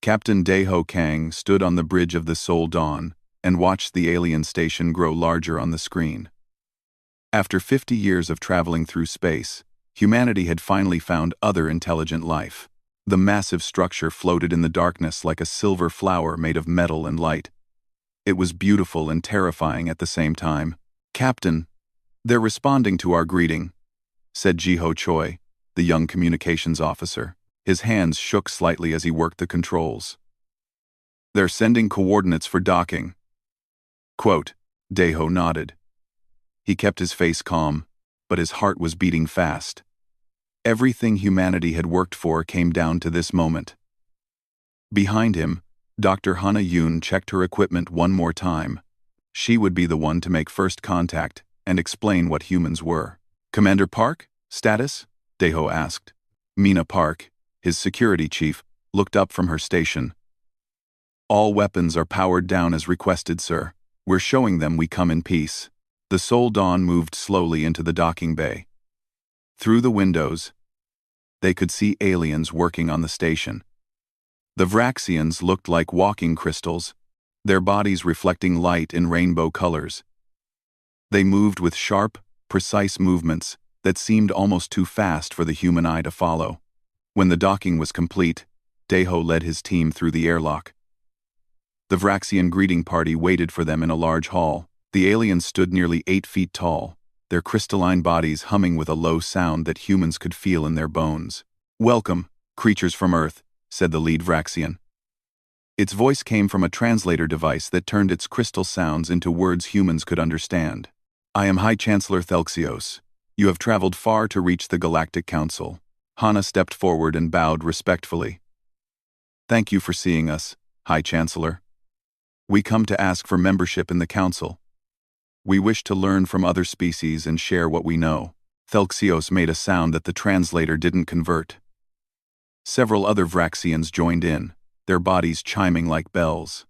Captain Daeho Kang stood on the bridge of the Seoul Dawn and watched the alien station grow larger on the screen. After 50 years of traveling through space, humanity had finally found other intelligent life. The massive structure floated in the darkness like a silver flower made of metal and light. It was beautiful and terrifying at the same time. "Captain, they're responding to our greeting," said Jiho Choi, the young communications officer. His hands shook slightly as he worked the controls. "They're sending coordinates for docking." Quote, Daeho nodded. He kept his face calm, but his heart was beating fast. Everything humanity had worked for came down to this moment. Behind him, Dr. Hana Yoon checked her equipment one more time. She would be the one to make first contact and explain what humans were. "Commander Park, status?" Daeho asked. Mina Park, his security chief, looked up from her station. "All weapons are powered down as requested, sir. We're showing them we come in peace." The Seoul Dawn moved slowly into the docking bay. Through the windows, they could see aliens working on the station. The Vraxians looked like walking crystals, their bodies reflecting light in rainbow colors. They moved with sharp, precise movements that seemed almost too fast for the human eye to follow. When the docking was complete, Daeho led his team through the airlock. The Vraxian greeting party waited for them in a large hall. The aliens stood nearly 8 feet tall, their crystalline bodies humming with a low sound that humans could feel in their bones. "Welcome, creatures from Earth," said the lead Vraxian. Its voice came from a translator device that turned its crystal sounds into words humans could understand. "I am High Chancellor Thelxios. You have traveled far to reach the Galactic Council." Hana stepped forward and bowed respectfully. "Thank you for seeing us, High Chancellor. We come to ask for membership in the Council. We wish to learn from other species and share what we know." Thelxios made a sound that the translator didn't convert. Several other Vraxians joined in, their bodies chiming like bells.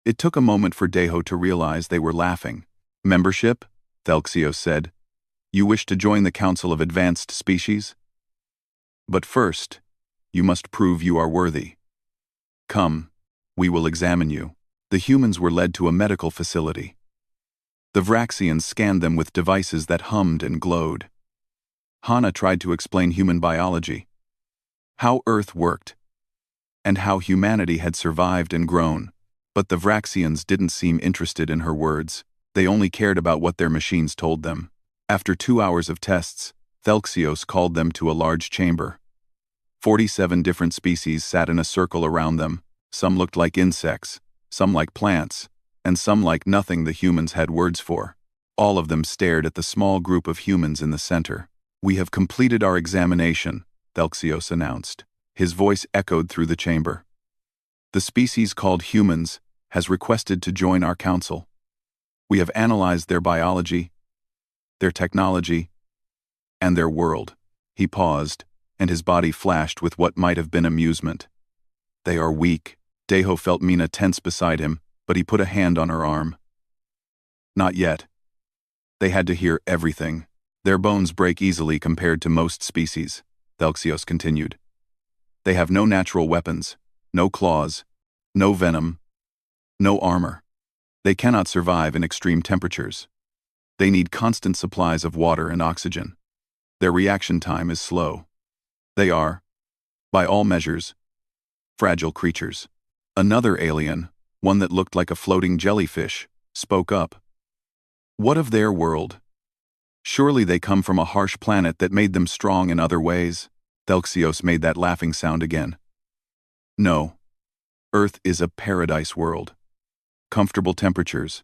It took a moment for Daeho to realize they were laughing. "Membership?" Thelxios said. "You wish to join the Council of Advanced Species? But first, you must prove you are worthy. Come, we will examine you." The humans were led to a medical facility. The Vraxians scanned them with devices that hummed and glowed. Hana tried to explain human biology, how Earth worked, and how humanity had survived and grown, but the Vraxians didn't seem interested in her words. They only cared about what their machines told them. After 2 hours of tests, Thelxios called them to a large chamber. 47 different species sat in a circle around them. Some looked like insects, some like plants, and some like nothing the humans had words for. All of them stared at the small group of humans in the center. "We have completed our examination," Thelxios announced. His voice echoed through the chamber. "The species called humans has requested to join our council. We have analyzed their biology, their technology, and their world." He paused, and his body flashed with what might have been amusement. "They are weak." Daeho felt Mina tense beside him, but he put a hand on her arm. "Not yet. They had to hear everything. Their bones break easily compared to most species," Thelxios continued. "They have no natural weapons, no claws, no venom, no armor. They cannot survive in extreme temperatures. They need constant supplies of water and oxygen. Their reaction time is slow. They are, by all measures, fragile creatures." Another alien, one that looked like a floating jellyfish, spoke up. "What of their world? Surely they come from a harsh planet that made them strong in other ways." Thelxios made that laughing sound again. "No. Earth is a paradise world. Comfortable temperatures,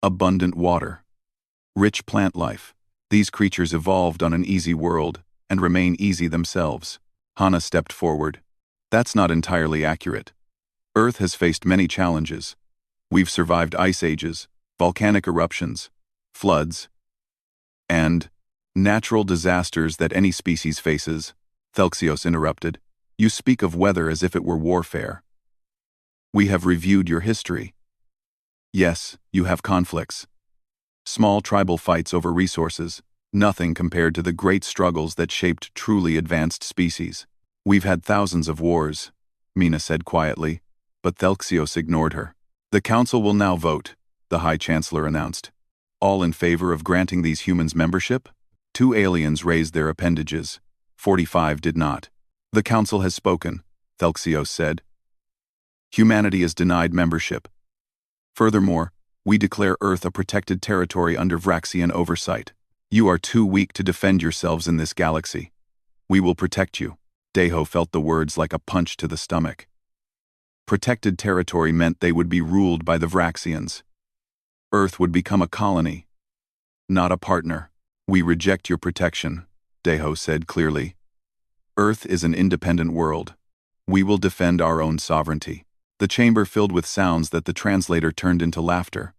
abundant water, rich plant life. These creatures evolved on an easy world and remain easy themselves." Hana stepped forward. "That's not entirely accurate. Earth has faced many challenges. We've survived ice ages, volcanic eruptions, floods, and natural disasters that any species faces." Thelxios interrupted. "You speak of weather as if it were warfare. We have reviewed your history. Yes, you have conflicts. Small tribal fights over resources, nothing compared to the great struggles that shaped truly advanced species. We've had thousands of wars, Mina said quietly, but Thelxios ignored her. The council will now vote, the High Chancellor announced. All in favor of granting these humans membership? 2 aliens raised their appendages. 45 did not. The council has spoken, Thelxios said. Humanity is denied membership. Furthermore, we declare Earth a protected territory under Vraxian oversight. You are too weak to defend yourselves in this galaxy. We will protect you. Deho felt the words like a punch to the stomach. Protected territory meant they would be ruled by the Vraxians. Earth would become a colony, not a partner. We reject your protection, Deho said clearly. Earth is an independent world. We will defend our own sovereignty. The chamber filled with sounds that the translator turned into laughter.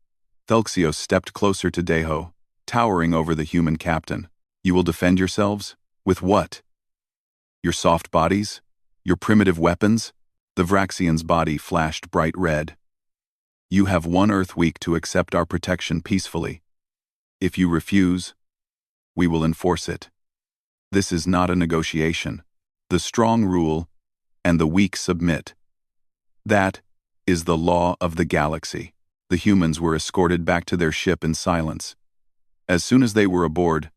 Thelxios stepped closer to Deho, towering over the human captain. You will defend yourselves? With what? Your soft bodies? Your primitive weapons? The Vraxian's body flashed bright red. You have 1 Earth week to accept our protection peacefully. If you refuse, we will enforce it. This is not a negotiation. The strong rule, and the weak submit. That is the law of the galaxy. The humans were escorted back to their ship in silence. As soon as they were aboard,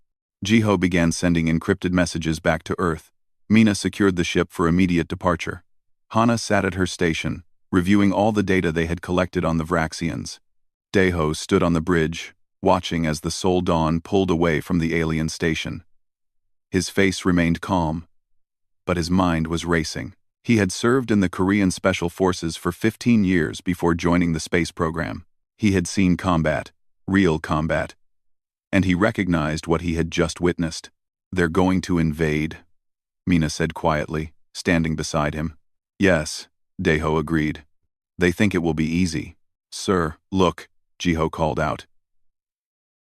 Jiho began sending encrypted messages back to Earth. Mina secured the ship for immediate departure. Hana sat at her station, reviewing all the data they had collected on the Vraxians. Deho stood on the bridge, watching as the Sol Dawn pulled away from the alien station. His face remained calm, but his mind was racing. He had served in the Korean Special Forces for 15 years before joining the space program. He had seen combat, real combat, and he recognized what he had just witnessed. They're going to invade, Mina said quietly, standing beside him. Yes, Deho agreed. They think it will be easy. Sir, look, Jiho called out.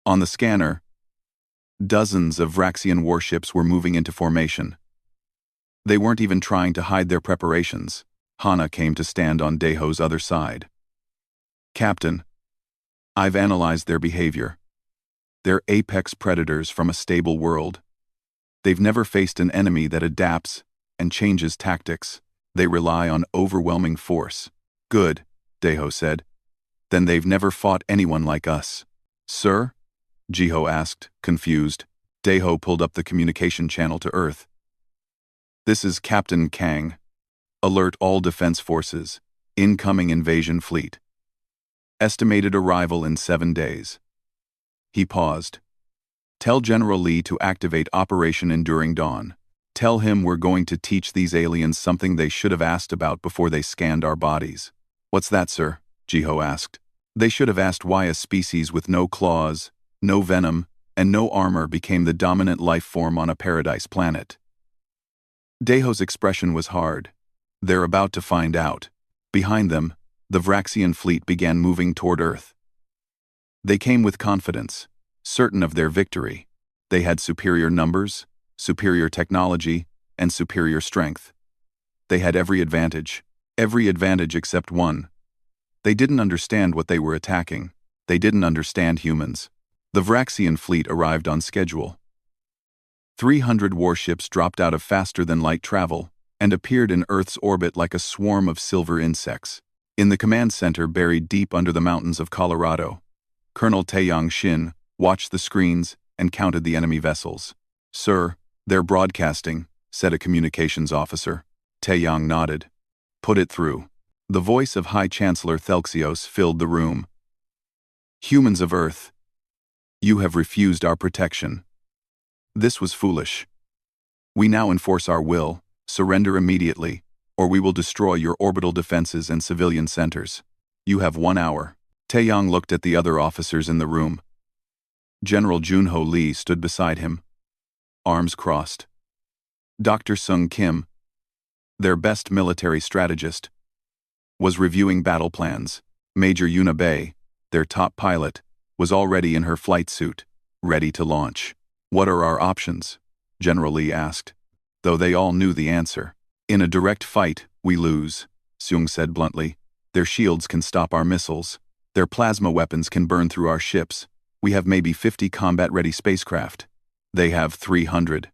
On the scanner, dozens of Vraxian warships were moving into formation. They weren't even trying to hide their preparations. Hana came to stand on Deho's other side. Captain, I've analyzed their behavior. They're apex predators from a stable world. They've never faced an enemy that adapts and changes tactics. They rely on overwhelming force. Good, Deho said. Then they've never fought anyone like us. Sir? Jiho asked, confused. Deho pulled up the communication channel to Earth. This is Captain Kang. Alert all defense forces. Incoming invasion fleet. Estimated arrival in 7 days. He paused. Tell General Lee to activate Operation Enduring Dawn. Tell him we're going to teach these aliens something they should have asked about before they scanned our bodies. What's that, sir? Jiho asked. They should have asked why a species with no claws, no venom, and no armor became the dominant life form on a paradise planet. Deho's expression was hard. They're about to find out. Behind them, the Vraxian fleet began moving toward Earth. They came with confidence, certain of their victory. They had superior numbers, superior technology, and superior strength. They had every advantage except one. They didn't understand what they were attacking. They didn't understand humans. The Vraxian fleet arrived on schedule. 300 warships dropped out of faster-than-light travel and appeared in Earth's orbit like a swarm of silver insects. In the command center buried deep under the mountains of Colorado, Colonel Taeyang Shin watched the screens and counted the enemy vessels. Sir, they're broadcasting, said a communications officer. Taeyang nodded. Put it through. The voice of High Chancellor Thelxios filled the room. Humans of Earth, you have refused our protection. This was foolish. We now enforce our will, surrender immediately, or we will destroy your orbital defenses and civilian centers. You have 1 hour. Taeyang looked at the other officers in the room. General Junho Lee stood beside him, arms crossed. Dr. Sung Kim, their best military strategist, was reviewing battle plans. Major Yuna Bei, their top pilot, was already in her flight suit, ready to launch. What are our options? General Lee asked, though they all knew the answer. In a direct fight, we lose, Seung said bluntly. Their shields can stop our missiles. Their plasma weapons can burn through our ships. We have maybe 50 combat-ready spacecraft. They have 300.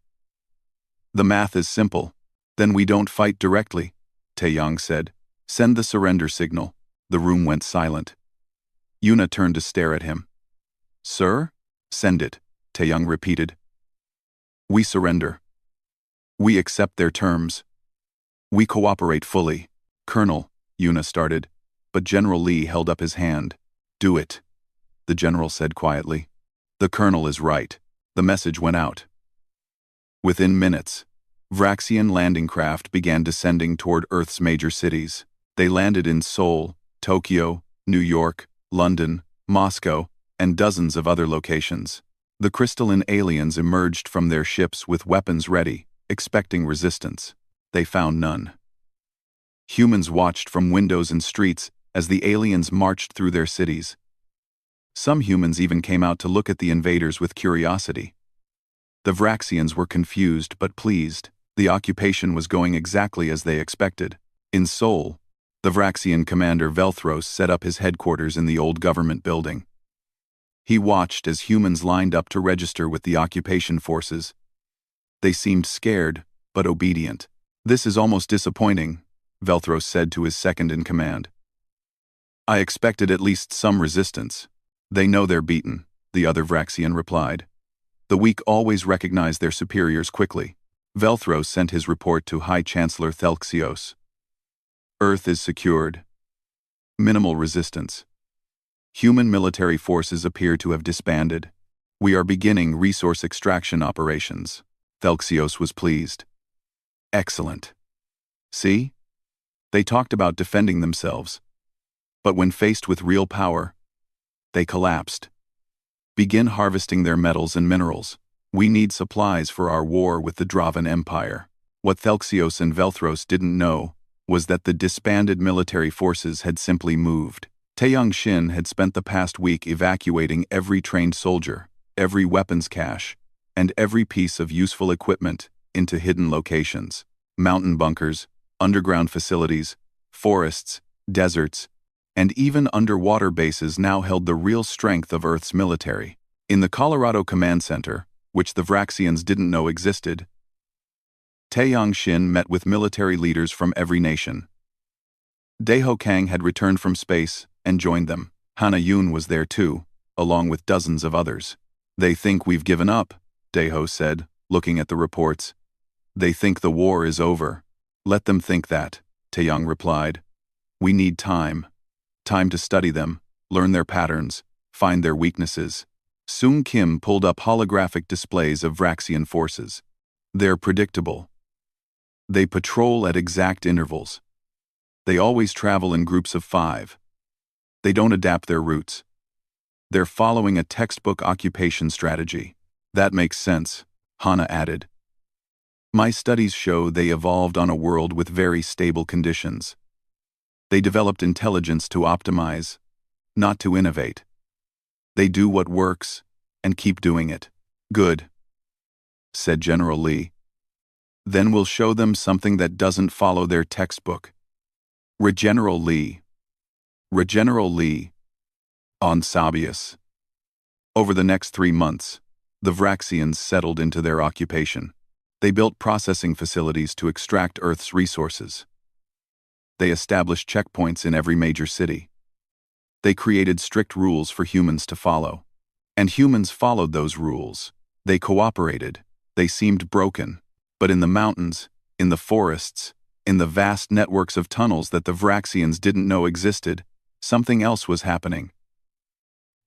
The math is simple. Then we don't fight directly, Taeyang said. Send the surrender signal. The room went silent. Yuna turned to stare at him. Sir? Send it, Taeyang repeated. We surrender. We accept their terms. We cooperate fully. Colonel, Yuna started, but General Lee held up his hand. Do it, the general said quietly. The colonel is right. The message went out. Within minutes, Vraxian landing craft began descending toward Earth's major cities. They landed in Seoul, Tokyo, New York, London, Moscow, and dozens of other locations. The crystalline aliens emerged from their ships with weapons ready, expecting resistance. They found none. Humans watched from windows and streets as the aliens marched through their cities. Some humans even came out to look at the invaders with curiosity. The Vraxians were confused but pleased. The occupation was going exactly as they expected. In Seoul, the Vraxian commander Velthros set up his headquarters in the old government building. He watched as humans lined up to register with the occupation forces. They seemed scared, but obedient. This is almost disappointing, Velthros said to his second-in-command. I expected at least some resistance. They know they're beaten, the other Vraxian replied. The weak always recognize their superiors quickly. Velthros sent his report to High Chancellor Thelxios. Earth is secured. Minimal resistance. Human military forces appear to have disbanded. We are beginning resource extraction operations. Thelxios was pleased. Excellent. See? They talked about defending themselves. But when faced with real power, they collapsed. Begin harvesting their metals and minerals. We need supplies for our war with the Dravan Empire. What Thelxios and Velthros didn't know was that the disbanded military forces had simply moved. Taeyang Shin had spent the past week evacuating every trained soldier, every weapons cache, and every piece of useful equipment into hidden locations. Mountain bunkers, underground facilities, forests, deserts, and even underwater bases now held the real strength of Earth's military. In the Colorado Command Center, which the Vraxians didn't know existed, Taeyang Shin met with military leaders from every nation. Daeho Kang had returned from space and joined them. Hana Yun was there too, along with dozens of others. They think we've given up, Daeho said, looking at the reports. They think the war is over. Let them think that, Taeyang replied. We need time. Time to study them, learn their patterns, find their weaknesses. Sung Kim pulled up holographic displays of Vraxian forces. They're predictable. They patrol at exact intervals. They always travel in groups of 5. They don't adapt their routes. They're following a textbook occupation strategy. That makes sense, Hana added. My studies show they evolved on a world with very stable conditions. They developed intelligence to optimize, not to innovate. They do what works, and keep doing it. Good, said General Lee. Then we'll show them something that doesn't follow their textbook. Regeneral Lee. Regeneral Lee. On Sabius. Over the next 3 months, the Vraxians settled into their occupation. They built processing facilities to extract Earth's resources. They established checkpoints in every major city. They created strict rules for humans to follow. And humans followed those rules. They cooperated. They seemed broken. But in the mountains, in the forests, in the vast networks of tunnels that the Vraxians didn't know existed, something else was happening.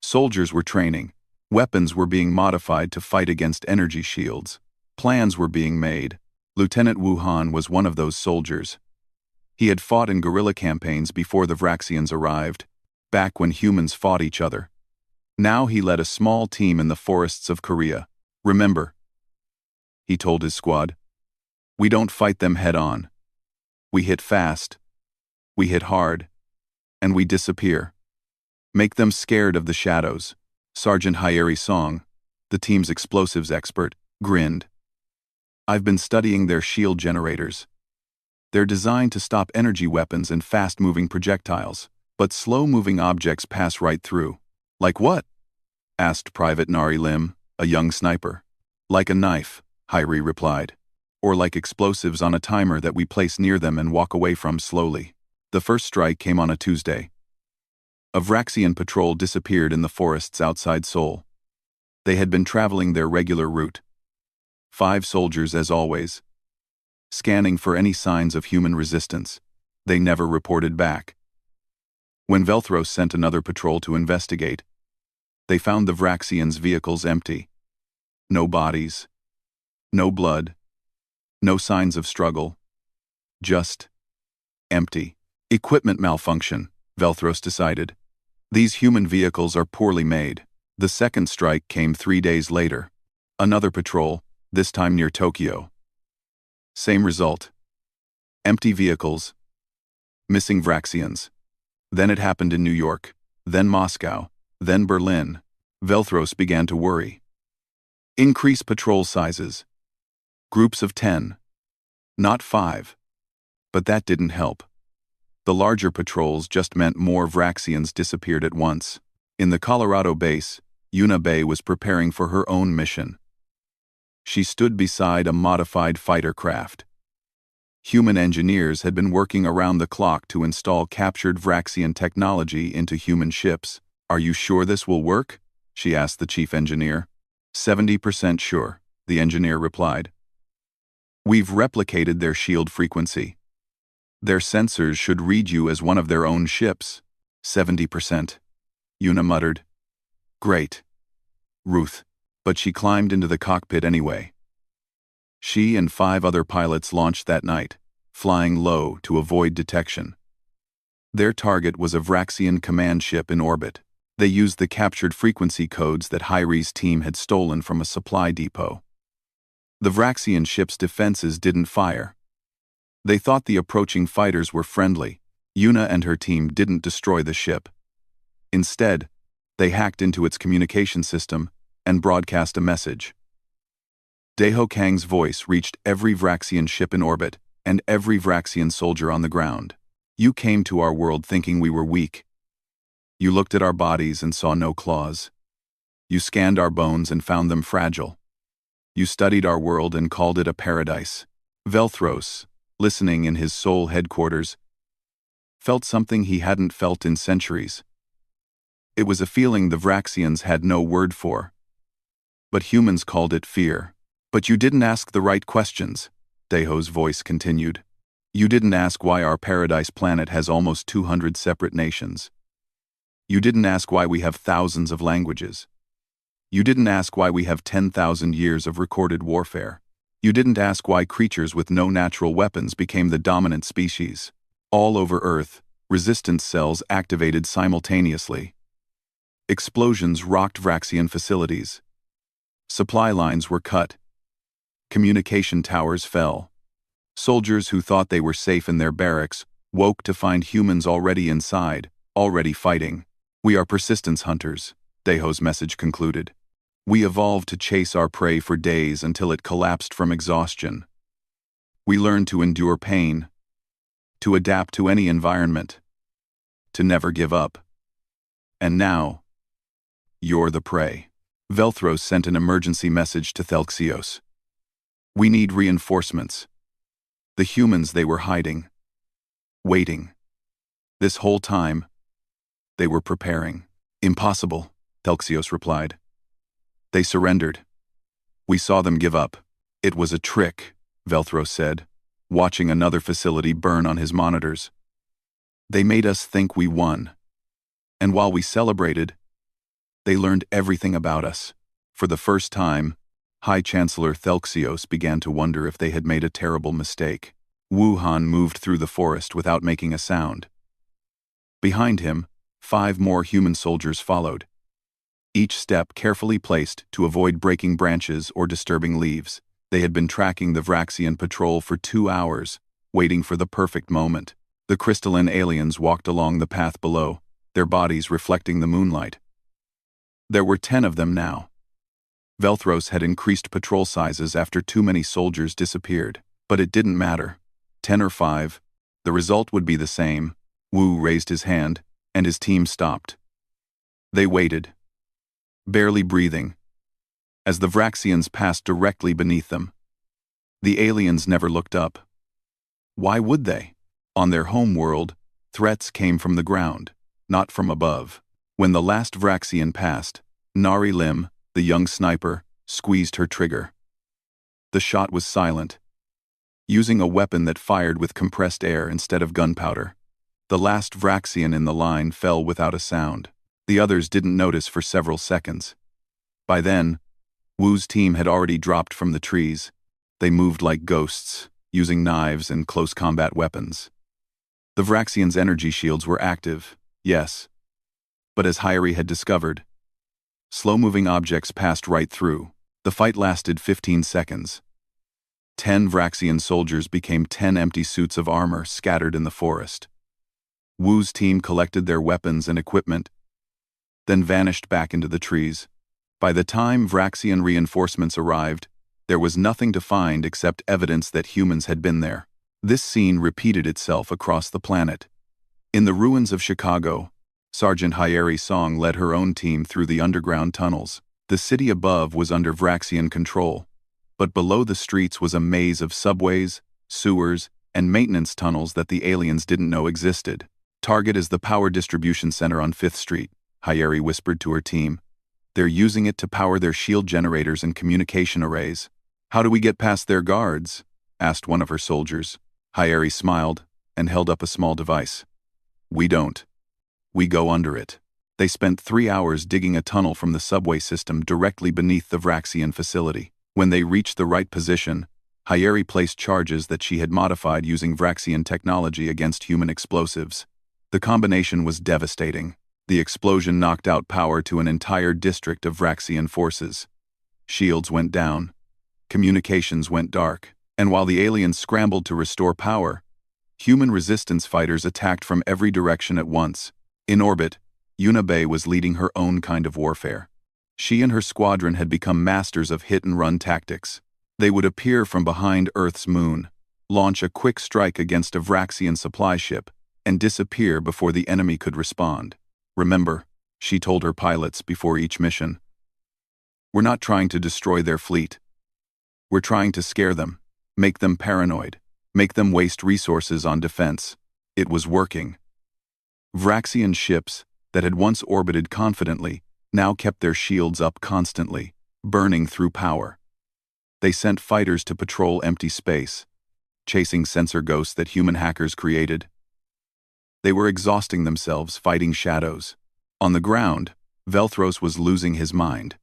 Soldiers were training. Weapons were being modified to fight against energy shields. Plans were being made. Lieutenant Wuhan was one of those soldiers. He had fought in guerrilla campaigns before the Vraxians arrived, back when humans fought each other. Now he led a small team in the forests of Korea. Remember, he told his squad, we don't fight them head-on. We hit fast, we hit hard, and we disappear. Make them scared of the shadows. Sergeant Hyeri Song, the team's explosives expert, grinned. I've been studying their shield generators. They're designed to stop energy weapons and fast-moving projectiles, but slow-moving objects pass right through. Like what? Asked Private Nari Lim, a young sniper. Like a knife, Hyeri replied. or like explosives on a timer that we place near them and walk away from slowly. The first strike came on a Tuesday. A Vraxian patrol disappeared in the forests outside Seoul. They had been traveling their regular route. 5 soldiers as always. Scanning for any signs of human resistance. They never reported back. When Velthros sent another patrol to investigate, they found the Vraxians' vehicles empty. No bodies. No blood. No signs of struggle. Just empty. Equipment malfunction, Velthros decided. These human vehicles are poorly made. The second strike came 3 days later. Another patrol, this time near Tokyo. Same result. Empty vehicles. Missing Vraxians. Then it happened in New York, then Moscow, then Berlin. Velthros began to worry. Increase patrol sizes. Groups of 10. Not 5. But that didn't help. The larger patrols just meant more Vraxians disappeared at once. In the Colorado base, Yuna Bay was preparing for her own mission. She stood beside a modified fighter craft. Human engineers had been working around the clock to install captured Vraxian technology into human ships. "Are you sure this will work?" she asked the chief engineer. 70% sure, the engineer replied. "We've replicated their shield frequency. Their sensors should read you as one of their own ships." 70%. Yuna muttered. "Great. Ruth." But she climbed into the cockpit anyway. She and 5 other pilots launched that night, flying low to avoid detection. Their target was a Vraxian command ship in orbit. They used the captured frequency codes that Hyri's team had stolen from a supply depot. The Vraxian ship's defenses didn't fire. They thought the approaching fighters were friendly. Yuna and her team didn't destroy the ship. Instead, they hacked into its communication system and broadcast a message. Daeho Kang's voice reached every Vraxian ship in orbit and every Vraxian soldier on the ground. "You came to our world thinking we were weak. You looked at our bodies and saw no claws. You scanned our bones and found them fragile. You studied our world and called it a paradise." Velthros, listening in his Seoul headquarters, felt something he hadn't felt in centuries. It was a feeling the Vraxians had no word for. But humans called it fear. "But you didn't ask the right questions," Daeho's voice continued. "You didn't ask why our paradise planet has almost 200 separate nations. You didn't ask why we have thousands of languages. You didn't ask why we have 10,000 years of recorded warfare. You didn't ask why creatures with no natural weapons became the dominant species. All over Earth, resistance cells activated simultaneously. Explosions rocked Vraxian facilities. Supply lines were cut. Communication towers fell. Soldiers who thought they were safe in their barracks woke to find humans already inside, already fighting. We are persistence hunters, Daeho's message concluded. We evolved to chase our prey for days until it collapsed from exhaustion. We learned to endure pain, to adapt to any environment, to never give up. And now, you're the prey. Velthros sent an emergency message to Thelxios. We need reinforcements. The humans they were hiding. Waiting. This whole time, they were preparing. Impossible, Thelxios replied. They surrendered. We saw them give up. It was a trick, Velthros said, watching another facility burn on his monitors. They made us think we won. And while we celebrated, they learned everything about us. For the first time, High Chancellor Thelxios began to wonder if they had made a terrible mistake. Wuhan moved through the forest without making a sound. Behind him, 5 more human soldiers followed, each step carefully placed to avoid breaking branches or disturbing leaves. They had been tracking the Vraxian patrol for 2 hours, waiting for the perfect moment. The crystalline aliens walked along the path below, their bodies reflecting the moonlight. There were 10 of them now. Velthros had increased patrol sizes after too many soldiers disappeared, but it didn't matter. 10 or 5, the result would be the same. Wu raised his hand, and his team stopped. They waited, barely breathing, as the Vraxians passed directly beneath them. The aliens never looked up. Why would they? On their home world, threats came from the ground, not from above. When the last Vraxian passed, Narration, the young sniper, squeezed her trigger. The shot was silent. Using a weapon that fired with compressed air instead of gunpowder, the last Vraxian in the line fell without a sound. The others didn't notice for several seconds. By then, Wu's team had already dropped from the trees. They moved like ghosts, using knives and close combat weapons. The Vraxians' energy shields were active, yes. But as HFY had discovered, slow-moving objects passed right through. The fight lasted 15 seconds. 10 Vraxian soldiers became 10 empty suits of armor scattered in the forest. Wu's team collected their weapons and equipment, then vanished back into the trees. By the time Vraxian reinforcements arrived, there was nothing to find except evidence that humans had been there. This scene repeated itself across the planet. In the ruins of Chicago, Sergeant HFY Song led her own team through the underground tunnels. The city above was under Vraxian control, but below the streets was a maze of subways, sewers, and maintenance tunnels that the aliens didn't know existed. Target is the power distribution center on 5th Street, HFY whispered to her team. They're using it to power their shield generators and communication arrays. How do we get past their guards? Asked one of her soldiers. HFY smiled and held up a small device. We don't. We go under it. They spent 3 hours digging a tunnel from the subway system directly beneath the Vraxian facility. When they reached the right position, HFY placed charges that she had modified using Vraxian technology against human explosives. The combination was devastating. The explosion knocked out power to an entire district of Vraxian forces. Shields went down. Communications went dark. And while the aliens scrambled to restore power, human resistance fighters attacked from every direction at once. In orbit, Unibae was leading her own kind of warfare. She and her squadron had become masters of hit-and-run tactics. They would appear from behind Earth's moon, launch a quick strike against a Vraxian supply ship, and disappear before the enemy could respond. Remember, she told her pilots before each mission, we're not trying to destroy their fleet. We're trying to scare them, make them paranoid, make them waste resources on defense. It was working. Vraxian ships that had once orbited confidently now kept their shields up constantly, burning through power. They sent fighters to patrol empty space, chasing sensor ghosts that human hackers created. They were exhausting themselves fighting shadows. On the ground, Velthros was losing his mind.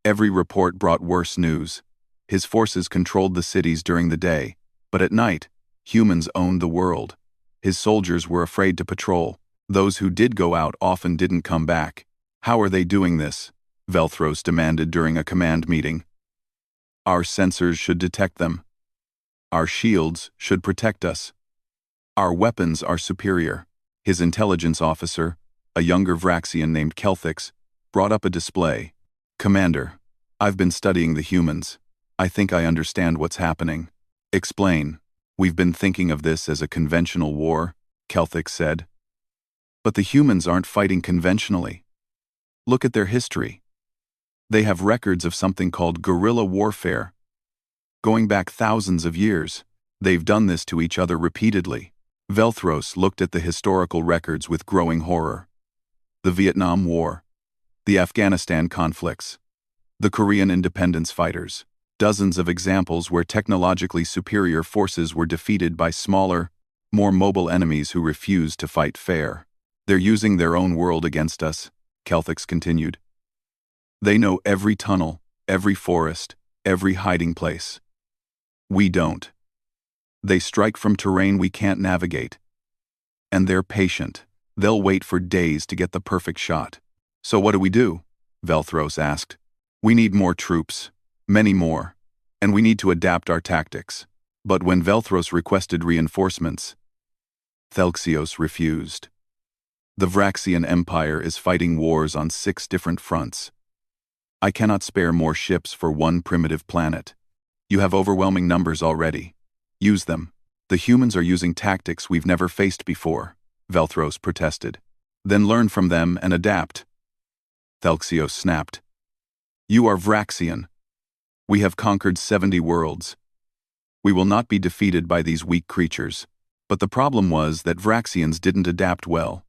Every report brought worse news. His forces controlled the cities during the day, but at night, humans owned the world. His soldiers were afraid to patrol. Those who did go out often didn't come back. How are they doing this? Velthros demanded during a command meeting. Our sensors should detect them. Our shields should protect us. Our weapons are superior. His intelligence officer, a younger Vraxian named Kelthix, brought up a display. Commander, I've been studying the humans. I think I understand what's happening. Explain. We've been thinking of this as a conventional war, Kelthix said. But the humans aren't fighting conventionally. Look at their history. They have records of something called guerrilla warfare. Going back thousands of years, they've done this to each other repeatedly. Velthros looked at the historical records with growing horror. The Vietnam War, the Afghanistan conflicts, the Korean independence fighters. Dozens of examples where technologically superior forces were defeated by smaller, more mobile enemies who refused to fight fair. They're using their own world against us, Kelthix continued. They know every tunnel, every forest, every hiding place. We don't. They strike from terrain we can't navigate. And they're patient. They'll wait for days to get the perfect shot. So what do we do? Velthros asked. We need more troops. Many more. And we need to adapt our tactics. But when Velthros requested reinforcements, Thelxios refused. The Vraxian Empire is fighting wars on 6 different fronts. I cannot spare more ships for one primitive planet. You have overwhelming numbers already. Use them. The humans are using tactics we've never faced before, Velthros protested. Then learn from them and adapt. Thelxios snapped. You are Vraxian. We have conquered 70 worlds. We will not be defeated by these weak creatures. But the problem was that Vraxians didn't adapt well.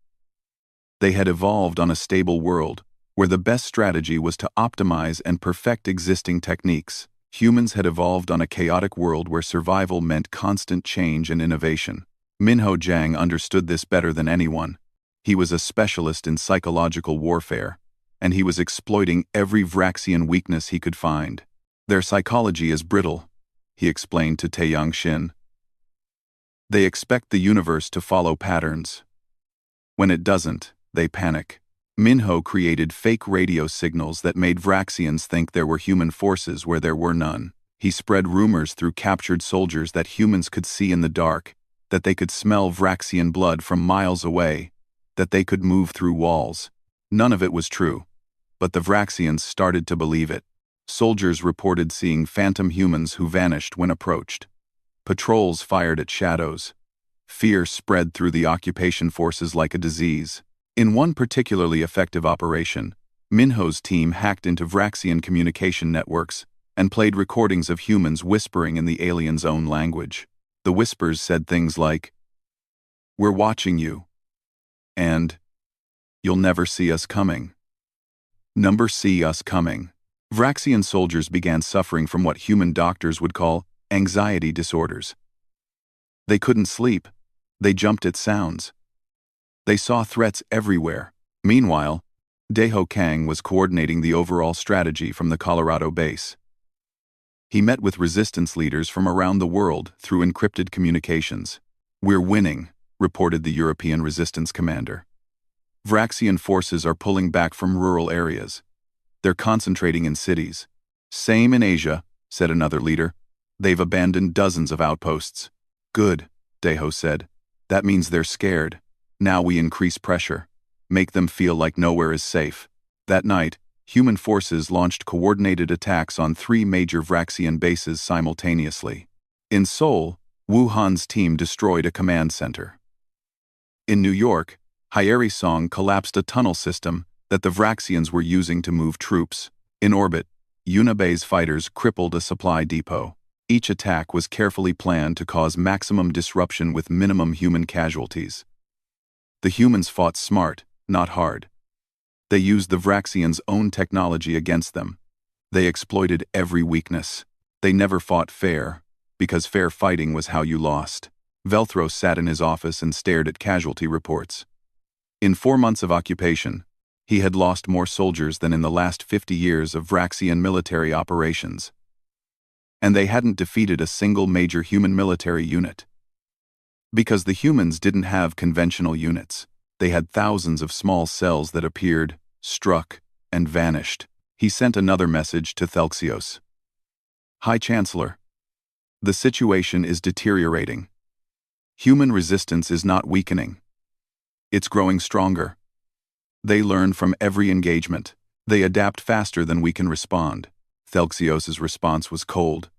They had evolved on a stable world, where the best strategy was to optimize and perfect existing techniques. Humans had evolved on a chaotic world where survival meant constant change and innovation. Minho Jiang understood this better than anyone. He was a specialist in psychological warfare, and he was exploiting every Vraxian weakness he could find. Their psychology is brittle, he explained to Taeyang Xin. They expect the universe to follow patterns. When it doesn't, they panic. Minho created fake radio signals that made Vraxians think there were human forces where there were none. He spread rumors through captured soldiers that humans could see in the dark, that they could smell Vraxian blood from miles away, that they could move through walls. None of it was true, but the Vraxians started to believe it. Soldiers reported seeing phantom humans who vanished when approached. Patrols fired at shadows. Fear spread through the occupation forces like a disease. In one particularly effective operation, Minho's team hacked into Vraxian communication networks and played recordings of humans whispering in the aliens' own language. The whispers said things like, "We're watching you," and "You'll never see us coming." Number see us coming. Vraxian soldiers began suffering from what human doctors would call anxiety disorders. They couldn't sleep. They jumped at sounds. They saw threats everywhere. Meanwhile, Deho Kang was coordinating the overall strategy from the Colorado base. He met with resistance leaders from around the world through encrypted communications. "We're winning," reported the European resistance commander. "Vraxian forces are pulling back from rural areas. They're concentrating in cities." "Same in Asia," said another leader. "They've abandoned dozens of outposts." "Good," Deho said. "That means they're scared. Now we increase pressure. Make them feel like nowhere is safe." That night, human forces launched coordinated attacks on 3 major Vraxian bases simultaneously. In Seoul, Wuhan's team destroyed a command center. In New York, Hyeri Song collapsed a tunnel system that the Vraxians were using to move troops. In orbit, Yunabei's fighters crippled a supply depot. Each attack was carefully planned to cause maximum disruption with minimum human casualties. The humans fought smart, not hard. They used the Vraxians' own technology against them. They exploited every weakness. They never fought fair, because fair fighting was how you lost. Velthro sat in his office and stared at casualty reports. In 4 months of occupation, he had lost more soldiers than in the last 50 years of Vraxian military operations. And they hadn't defeated a single major human military unit. Because the humans didn't have conventional units. They had thousands of small cells that appeared, struck, and vanished. He sent another message to Thelxios. "High Chancellor, the situation is deteriorating. Human resistance is not weakening. It's growing stronger. They learn from every engagement. They adapt faster than we can respond." Thelxios' response was cold.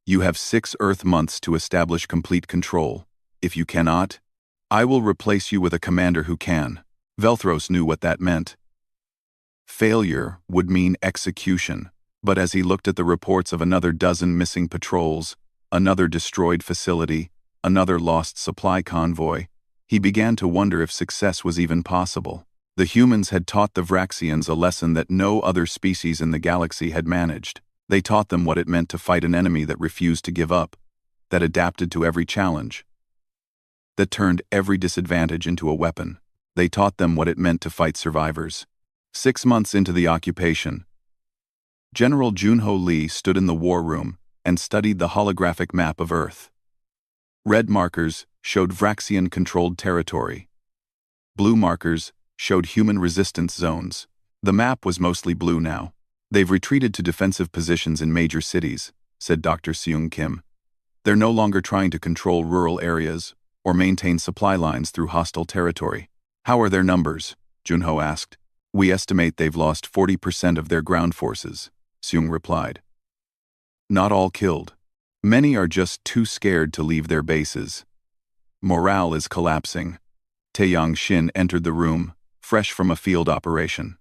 "You have 6 Earth months to establish complete control. If you cannot, I will replace you with a commander who can." Velthros knew what that meant. Failure would mean execution, but as he looked at the reports of another dozen missing patrols, another destroyed facility, another lost supply convoy, he began to wonder if success was even possible. The humans had taught the Vraxians a lesson that no other species in the galaxy had managed. They taught them what it meant to fight an enemy that refused to give up, that adapted to every challenge, that turned every disadvantage into a weapon. They taught them what it meant to fight survivors. 6 months into the occupation, General Junho Lee stood in the war room and studied the holographic map of Earth. Red markers showed Vraxian-controlled territory. Blue markers showed human resistance zones. The map was mostly blue now. "They've retreated to defensive positions in major cities," said Dr. Seung Kim. "They're no longer trying to control rural areas or maintain supply lines through hostile territory." "How are their numbers?" Junho asked. "We estimate they've lost 40% of their ground forces," Seung replied. "Not all killed. Many are just too scared to leave their bases. Morale is collapsing." Taeyang Xin entered the room, fresh from a field operation.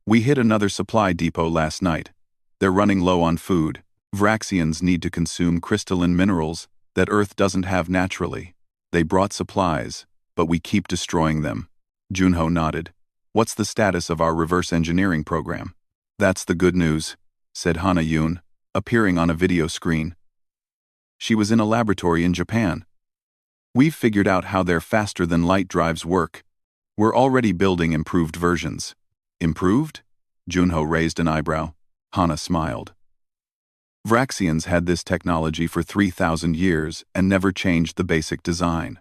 "We hit another supply depot last night. They're running low on food." Vraxians need to consume crystalline minerals that Earth doesn't have naturally. They brought supplies, but we keep destroying them. Junho nodded. What's the status of our reverse engineering program? That's the good news, said Hana Yoon, appearing on a video screen. She was in a laboratory in Japan. We've figured out how their faster-than-light drives work. We're already building improved versions. Improved? Junho raised an eyebrow. Hana smiled. Vraxians had this technology for 3,000 years and never changed the basic design.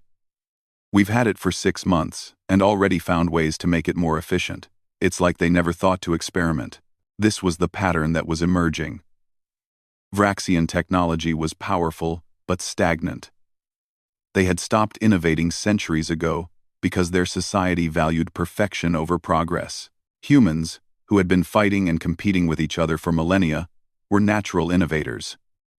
We've had it for 6 months and already found ways to make it more efficient. It's like they never thought to experiment. This was the pattern that was emerging. Vraxian technology was powerful but stagnant. They had stopped innovating centuries ago because their society valued perfection over progress. Humans, who had been fighting and competing with each other for millennia, were natural innovators.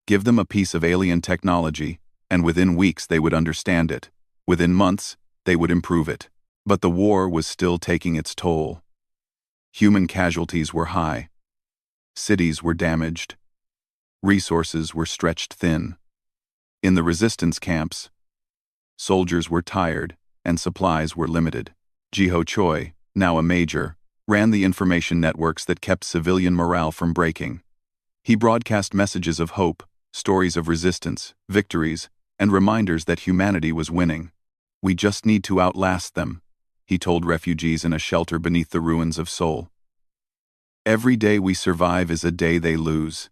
Give them a piece of alien technology, and within weeks they would understand it. Within months, they would improve it. But the war was still taking its toll. Human casualties were high. Cities were damaged. Resources were stretched thin. In the resistance camps, soldiers were tired and supplies were limited. Jiho Choi, now a major, ran the information networks that kept civilian morale from breaking. He broadcast messages of hope, stories of resistance, victories, and reminders that humanity was winning. We just need to outlast them, he told refugees in a shelter beneath the ruins of Seoul. Every day we survive is a day they lose.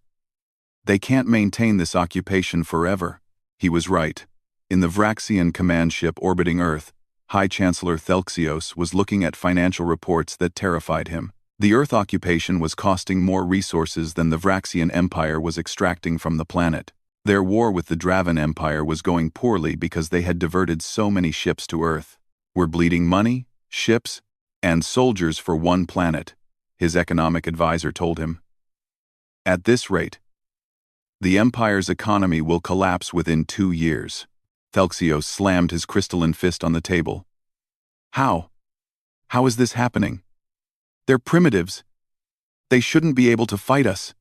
They can't maintain this occupation forever. He was right. In the Vraxian command ship orbiting Earth, High Chancellor Thelxios was looking at financial reports that terrified him. The Earth occupation was costing more resources than the Vraxian Empire was extracting from the planet. Their war with the Draven Empire was going poorly because they had diverted so many ships to Earth. We're bleeding money, ships, and soldiers for one planet, his economic advisor told him. At this rate, the Empire's economy will collapse within 2 years. Thelxios slammed his crystalline fist on the table. How? How is this happening? They're primitives. They shouldn't be able to fight us.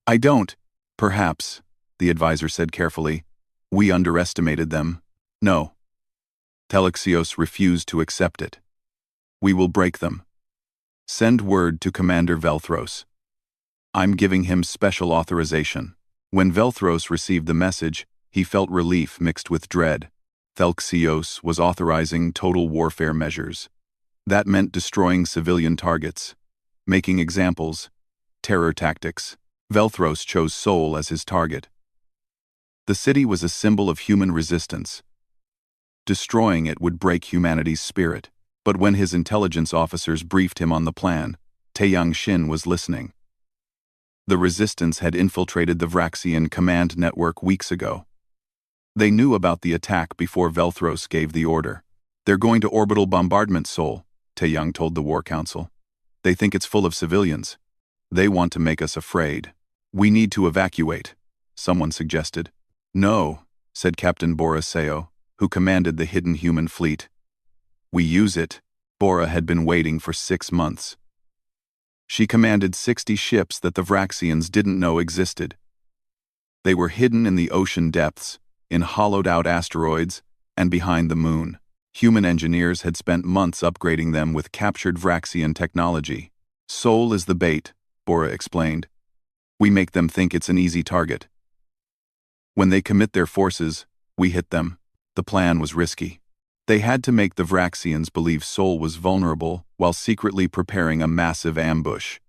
I don't. Perhaps, the advisor said carefully. We underestimated them. No. Thelxios refused to accept it. We will break them. Send word to Commander Velthros. I'm giving him special authorization. When Velthros received the message, he felt relief mixed with dread. Thelxios was authorizing total warfare measures. That meant destroying civilian targets, making examples, terror tactics. Velthros chose Seoul as his target. The city was a symbol of human resistance. Destroying it would break humanity's spirit. But when his intelligence officers briefed him on the plan, Taeyang Shin was listening. The resistance had infiltrated the Vraxian command network weeks ago. They knew about the attack before Velthros gave the order. They're going to orbital bombardment Seoul, Taeyang told the War Council. They think it's full of civilians. They want to make us afraid. We need to evacuate, someone suggested. No, said Captain Bora Seo, who commanded the hidden human fleet. We use it. Bora had been waiting for 6 months. She commanded 60 ships that the Vraxians didn't know existed. They were hidden in the ocean depths, in hollowed-out asteroids, and behind the moon. Human engineers had spent months upgrading them with captured Vraxian technology. Seoul is the bait, Bora explained. We make them think it's an easy target. When they commit their forces, we hit them. The plan was risky. They had to make the Vraxians believe Seoul was vulnerable while secretly preparing a massive ambush.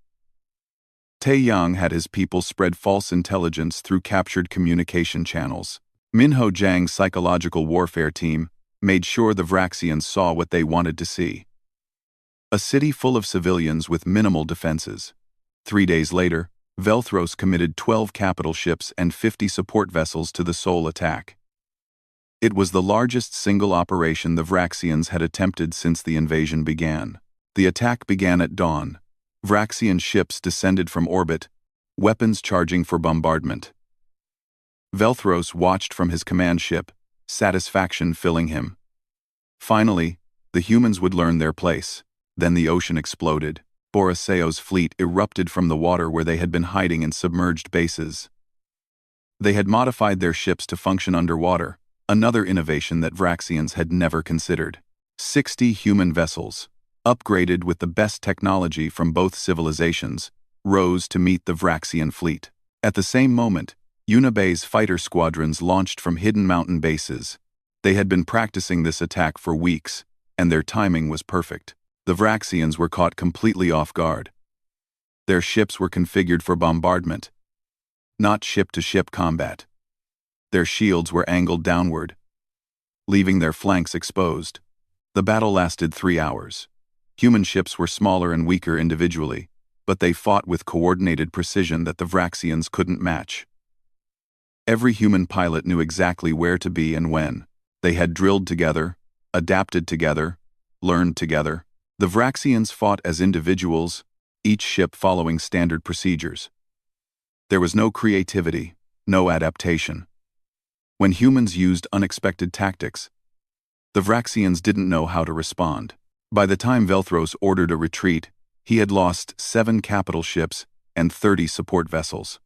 Taeyang had his people spread false intelligence through captured communication channels. Minho Jiang's psychological warfare team made sure the Vraxians saw what they wanted to see. A city full of civilians with minimal defenses. 3 days later, Velthros committed 12 capital ships and 50 support vessels to the Seoul attack. It was the largest single operation the Vraxians had attempted since the invasion began. The attack began at dawn. Vraxian ships descended from orbit, weapons charging for bombardment. Velthros watched from his command ship, satisfaction filling him. Finally, the humans would learn their place. Then the ocean exploded. Bora Seo's fleet erupted from the water where they had been hiding in submerged bases. They had modified their ships to function underwater, another innovation that Vraxians had never considered. 60 human vessels, upgraded with the best technology from both civilizations, rose to meet the Vraxian fleet. At the same moment, Unibay's fighter squadrons launched from hidden mountain bases. They had been practicing this attack for weeks, and their timing was perfect. The Vraxians were caught completely off guard. Their ships were configured for bombardment, not ship-to-ship combat. Their shields were angled downward, leaving their flanks exposed. The battle lasted 3 hours. Human ships were smaller and weaker individually, but they fought with coordinated precision that the Vraxians couldn't match. Every human pilot knew exactly where to be and when. They had drilled together, adapted together, learned together. The Vraxians fought as individuals, each ship following standard procedures. There was no creativity, no adaptation. When humans used unexpected tactics, the Vraxians didn't know how to respond. By the time Velthros ordered a retreat, he had lost 7 capital ships and 30 support vessels.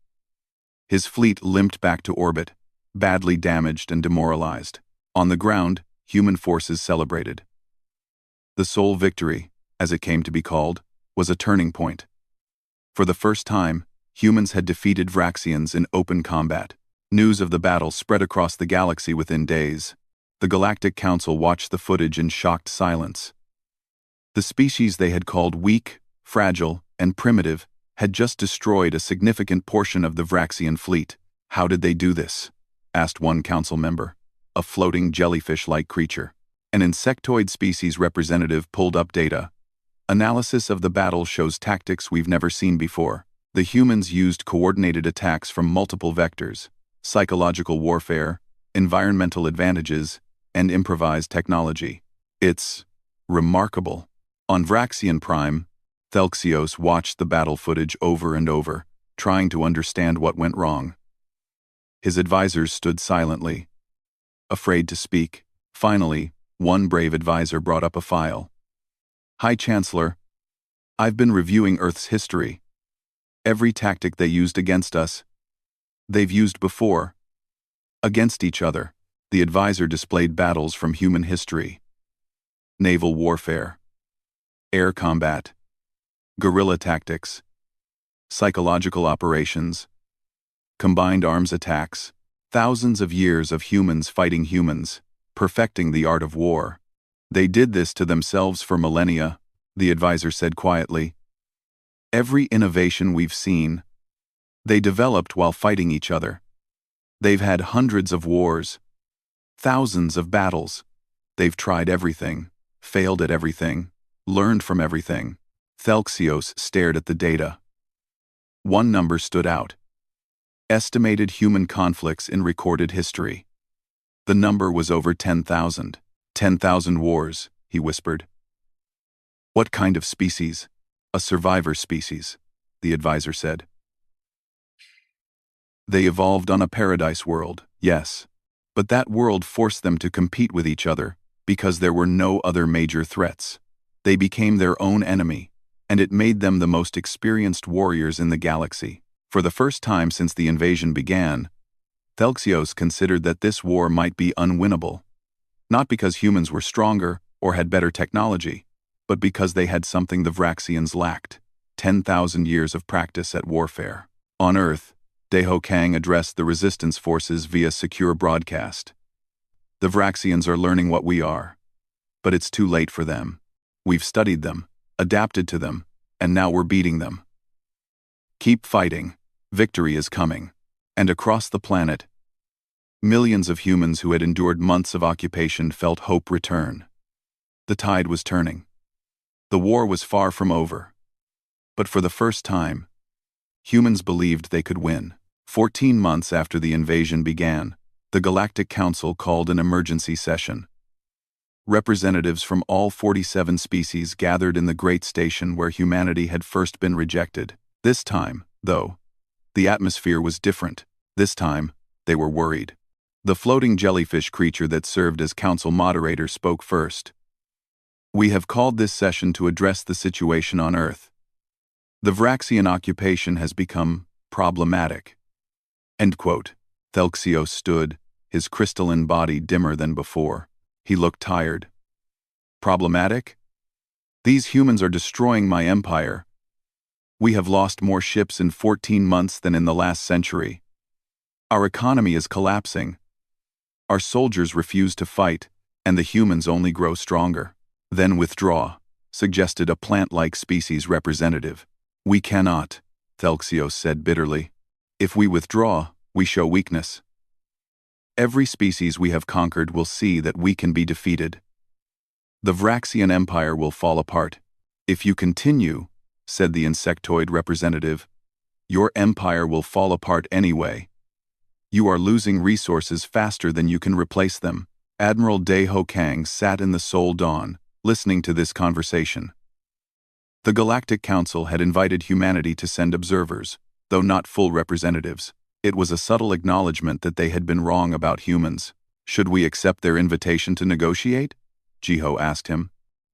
His fleet limped back to orbit, badly damaged and demoralized. On the ground, human forces celebrated. The sole victory, as it came to be called, was a turning point. For the first time, humans had defeated Vraxians in open combat. News of the battle spread across the galaxy within days. The Galactic Council watched the footage in shocked silence. The species they had called weak, fragile, and primitive had just destroyed a significant portion of the Vraxian fleet. "How did they do this?" asked one council member, a floating jellyfish-like creature. An insectoid species representative pulled up data. Analysis of the battle shows tactics we've never seen before. The humans used coordinated attacks from multiple vectors: psychological warfare, environmental advantages, and improvised technology. It's remarkable. On Vraxian Prime, Thelxios watched the battle footage over and over, trying to understand what went wrong. His advisors stood silently, afraid to speak. Finally, one brave advisor brought up a file. "High Chancellor, I've been reviewing Earth's history. Every tactic they used against us, they've used before. Against each other." The advisor displayed battles from human history: naval warfare, air combat, guerrilla tactics, psychological operations, combined arms attacks, thousands of years of humans fighting humans, perfecting the art of war. "They did this to themselves for millennia," the advisor said quietly. "Every innovation we've seen, they developed while fighting each other. They've had hundreds of wars, thousands of battles. They've tried everything, failed at everything, learned from everything." Thelxios stared at the data. One number stood out: estimated human conflicts in recorded history. The number was over 10,000. 10,000 wars, he whispered. "What kind of species?" "A survivor species," the advisor said. "They evolved on a paradise world, yes. But that world forced them to compete with each other because there were no other major threats. They became their own enemy, and it made them the most experienced warriors in the galaxy. For the first time since the invasion began, Thelxios considered that this war might be unwinnable, not because humans were stronger or had better technology, but because they had something the Vraxians lacked: 10,000 years of practice at warfare. On Earth, Deho Kang addressed the resistance forces via secure broadcast. "The Vraxians are learning what we are. But it's too late for them. We've studied them, adapted to them, and now we're beating them. Keep fighting. Victory is coming." And across the planet, millions of humans who had endured months of occupation felt hope return. The tide was turning. The war was far from over. But for the first time, humans believed they could win. 14 months after the invasion began, the Galactic Council called an emergency session. Representatives from all 47 species gathered in the Great Station where humanity had first been rejected. This time, though, the atmosphere was different. This time, they were worried. The floating jellyfish creature that served as council moderator spoke first. "We have called this session to address the situation on Earth. The Vraxian occupation has become problematic." End quote. Thelxios stood, his crystalline body dimmer than before. He looked tired. Problematic? These humans are destroying my empire. We have lost more ships in 14 months than in the last century. Our economy is collapsing. Our soldiers refuse to fight, and the humans only grow stronger. Then withdraw, suggested a plant-like species representative. We cannot, Thelxios said bitterly. If we withdraw, we show weakness. Every species we have conquered will see that we can be defeated. The Vraxian Empire will fall apart. If you continue, said the insectoid representative, your empire will fall apart anyway. You are losing resources faster than you can replace them. Admiral Daiho Kang sat in the Sol Dawn, listening to this conversation. The Galactic Council had invited humanity to send observers, though not full representatives. It was a subtle acknowledgement that they had been wrong about humans. Should we accept their invitation to negotiate? Jiho asked him.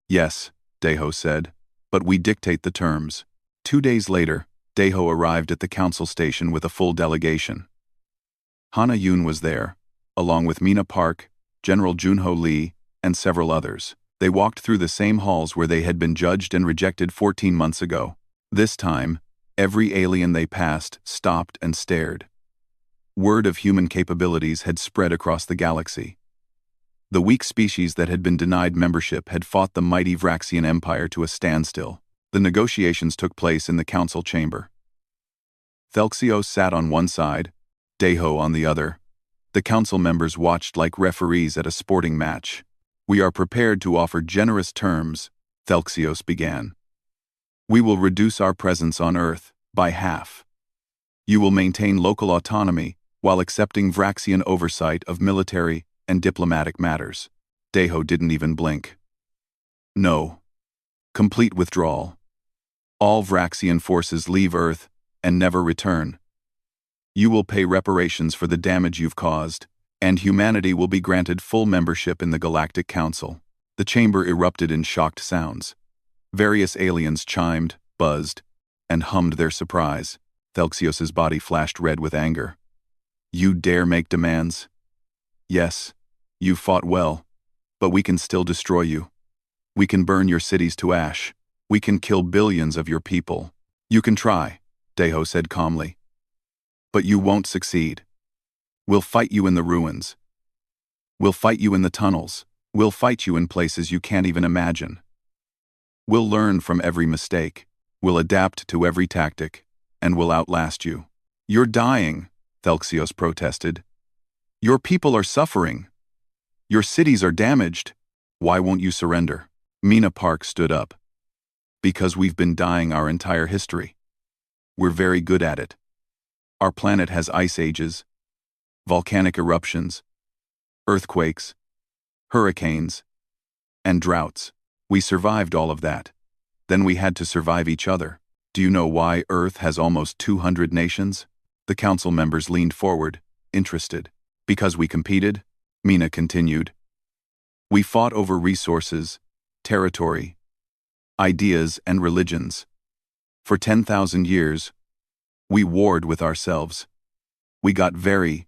Yes, Daiho said, but we dictate the terms. 2 days later, Daiho arrived at the council station with a full delegation. Hana Yun was there, along with Mina Park, General Junho Lee, and several others. They walked through the same halls where they had been judged and rejected 14 months ago. This time, every alien they passed stopped and stared. Word of human capabilities had spread across the galaxy. The weak species that had been denied membership had fought the mighty Vraxian Empire to a standstill. The negotiations took place in the council chamber. Thelxios sat on one side, Daiho on the other. The council members watched like referees at a sporting match. We are prepared to offer generous terms, Thelxios began. We will reduce our presence on Earth by half. You will maintain local autonomy while accepting Vraxian oversight of military and diplomatic matters. Daiho didn't even blink. No. Complete withdrawal. All Vraxian forces leave Earth and never return. You will pay reparations for the damage you've caused, and humanity will be granted full membership in the Galactic Council. The chamber erupted in shocked sounds. Various aliens chimed, buzzed, and hummed their surprise. Thelxios's body flashed red with anger. You dare make demands? Yes, you fought well, but we can still destroy you. We can burn your cities to ash. We can kill billions of your people. You can try, Daiho said calmly. But you won't succeed. We'll fight you in the ruins. We'll fight you in the tunnels. We'll fight you in places you can't even imagine. We'll learn from every mistake. We'll adapt to every tactic, and we'll outlast you. You're dying, Thelxios protested. Your people are suffering. Your cities are damaged. Why won't you surrender? Mina Park stood up. Because we've been dying our entire history. We're very good at it. Our planet has ice ages, volcanic eruptions, earthquakes, hurricanes, and droughts. We survived all of that. Then we had to survive each other. Do you know why Earth has almost 200 nations? The council members leaned forward, interested. Because we competed? Mina continued. We fought over resources, territory, ideas, and religions. For 10,000 years, we warred with ourselves. We got very,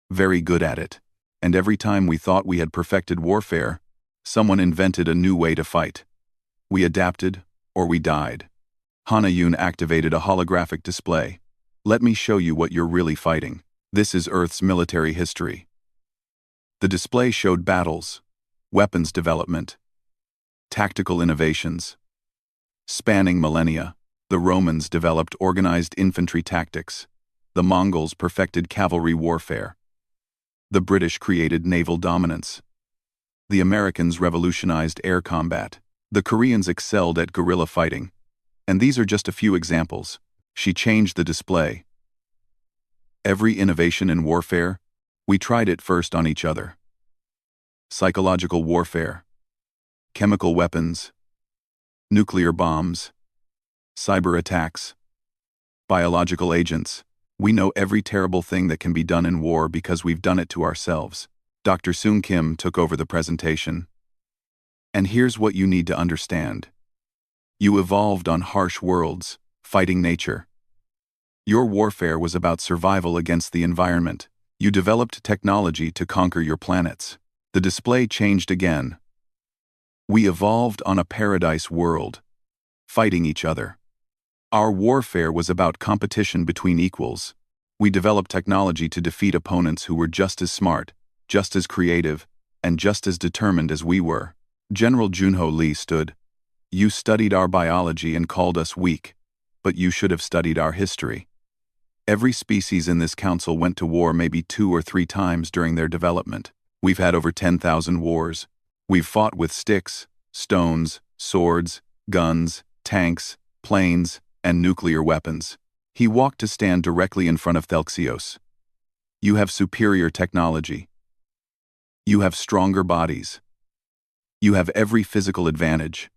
very good at it. And every time we thought we had perfected warfare, someone invented a new way to fight. We adapted, or we died. Hana Yun activated a holographic display. Let me show you what you're really fighting. This is Earth's military history. The display showed battles, weapons development, tactical innovations. Spanning millennia, the Romans developed organized infantry tactics. The Mongols perfected cavalry warfare. The British created naval dominance. The Americans revolutionized air combat. The Koreans excelled at guerrilla fighting. And these are just a few examples. She changed the display. Every innovation in warfare, we tried it first on each other. Psychological warfare, chemical weapons, nuclear bombs, cyber attacks, biological agents. We know every terrible thing that can be done in war because we've done it to ourselves. Dr. Soong Kim took over the presentation. And here's what you need to understand. You evolved on harsh worlds, fighting nature. Your warfare was about survival against the environment. You developed technology to conquer your planets. The display changed again. We evolved on a paradise world, fighting each other. Our warfare was about competition between equals. We developed technology to defeat opponents who were just as smart, just as creative, and just as determined as we were. General Junho Lee stood. You studied our biology and called us weak, but you should have studied our history. Every species in this council went to war maybe 2 or 3 times during their development. We've had over 10,000 wars. We've fought with sticks, stones, swords, guns, tanks, planes, and nuclear weapons. He walked to stand directly in front of Thelxios. You have superior technology. You have stronger bodies. You have every physical advantage.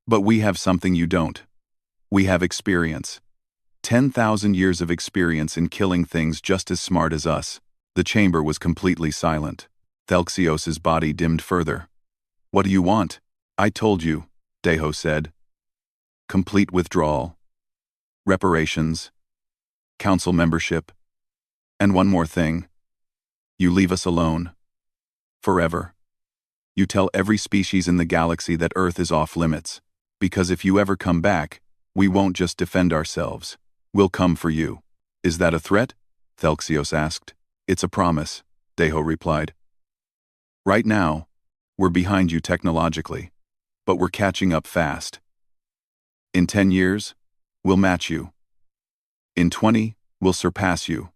But we have something you don't. We have experience. 10,000 years of experience in killing things just as smart as us. The chamber was completely silent. Thelxios's body dimmed further. What do you want? I told you, Deho said. Complete withdrawal. Reparations. Council membership. And one more thing. You leave us alone. Forever. You tell every species in the galaxy that Earth is off limits, because if you ever come back, we won't just defend ourselves. We'll come for you. Is that a threat? Thelxios asked. It's a promise, Deho replied. Right now, we're behind you technologically, but we're catching up fast. In 10 years, we'll match you. In 20, we'll surpass you.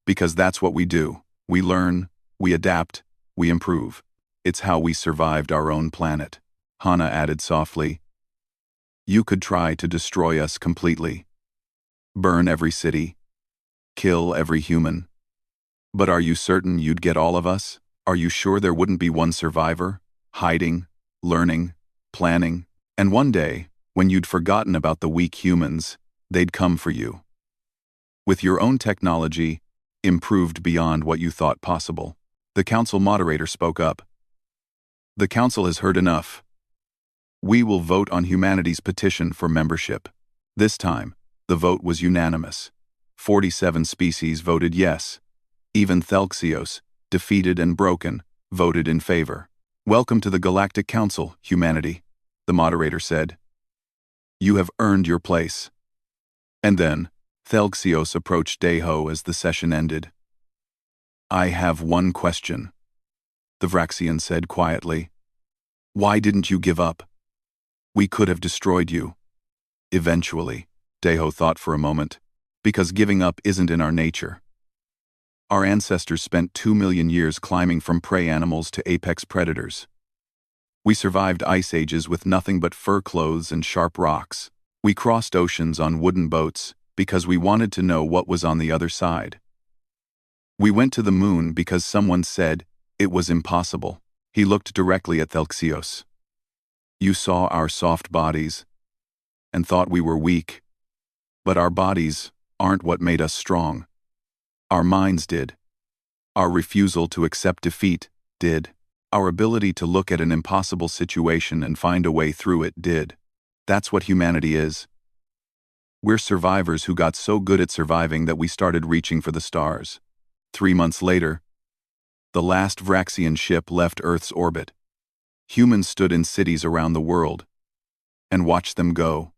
Because that's what we do. We learn, we adapt, we improve. It's how we survived our own planet. Hana added softly. You could try to destroy us completely. Burn every city. Kill every human. But are you certain you'd get all of us? Are you sure there wouldn't be one survivor, hiding, learning, planning? And one day, when you'd forgotten about the weak humans, they'd come for you. With your own technology, improved beyond what you thought possible. The council moderator spoke up. The council has heard enough. We will vote on humanity's petition for membership. This time, the vote was unanimous. 47 species voted yes. Even Thelxios, defeated and broken, voted in favor. Welcome to the Galactic Council, humanity, the moderator said. You have earned your place. And then, Thelxios approached Deho as the session ended. I have one question, the Vraxian said quietly. Why didn't you give up? We could have destroyed you. Eventually, Deho thought for a moment, because giving up isn't in our nature. Our ancestors spent 2 million years climbing from prey animals to apex predators. We survived ice ages with nothing but fur clothes and sharp rocks. We crossed oceans on wooden boats because we wanted to know what was on the other side. We went to the moon because someone said it was impossible. He looked directly at Thelxios. You saw our soft bodies and thought we were weak. But our bodies aren't what made us strong. Our minds did. Our refusal to accept defeat did. Our ability to look at an impossible situation and find a way through it did. That's what humanity is. We're survivors who got so good at surviving that we started reaching for the stars. 3 months later, the last Vraxian ship left Earth's orbit. Humans stood in cities around the world and watched them go.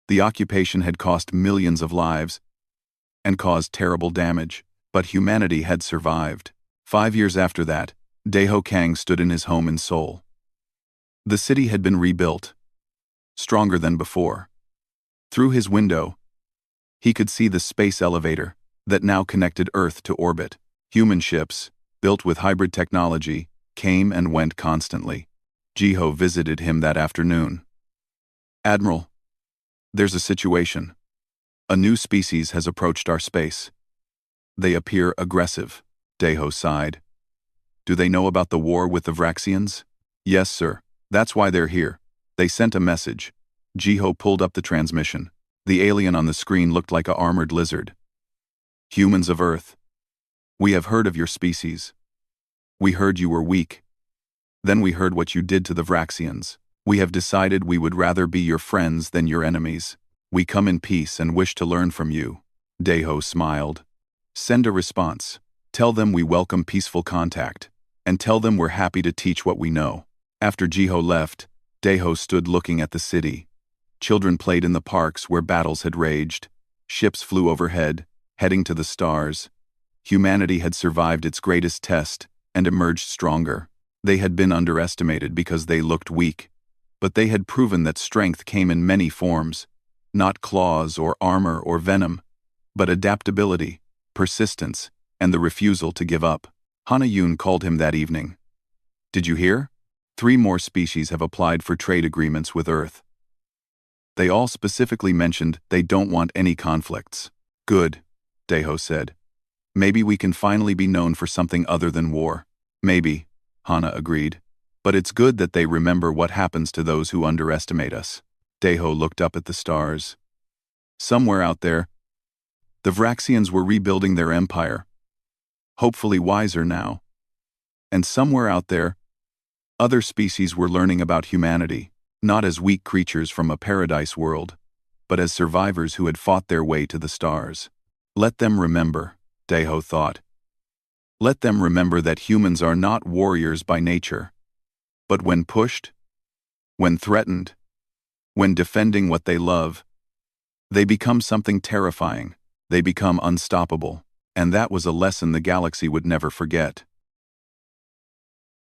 The occupation had cost millions of lives and caused terrible damage, but humanity had survived. 5 years after that, Deho Kang stood in his home in Seoul. The city had been rebuilt, stronger than before. Through his window, he could see the space elevator that now connected Earth to orbit. Human ships, built with hybrid technology, came and went constantly. Jiho visited him that afternoon. Admiral, there's a situation. A new species has approached our space. They appear aggressive, Deho sighed. Do they know about the war with the Vraxians? Yes, sir. That's why they're here. They sent a message. Jiho pulled up the transmission. The alien on the screen looked like a armored lizard. Humans of Earth, we have heard of your species. We heard you were weak. Then we heard what you did to the Vraxians. We have decided we would rather be your friends than your enemies. We come in peace and wish to learn from you. Deho smiled. Send a response. Tell them we welcome peaceful contact, and tell them we're happy to teach what we know." After Jiho left, Daeho stood looking at the city. Children played in the parks where battles had raged. Ships flew overhead, heading to the stars. Humanity had survived its greatest test and emerged stronger. They had been underestimated because they looked weak, but they had proven that strength came in many forms, not claws or armor or venom, but adaptability, persistence, and the refusal to give up. Hana Yun called him that evening. "Did you hear? 3 more species have applied for trade agreements with Earth. They all specifically mentioned they don't want any conflicts." "Good," Daeho said. "Maybe we can finally be known for something other than war." "Maybe," Hana agreed. "But it's good that they remember what happens to those who underestimate us." Daeho looked up at the stars. Somewhere out there, the Vraxians were rebuilding their empire, hopefully wiser now. And somewhere out there, other species were learning about humanity, not as weak creatures from a paradise world, but as survivors who had fought their way to the stars. Let them remember, Daeho thought. Let them remember that humans are not warriors by nature. But when pushed, when threatened, when defending what they love, they become something terrifying. They become unstoppable. And that was a lesson the galaxy would never forget.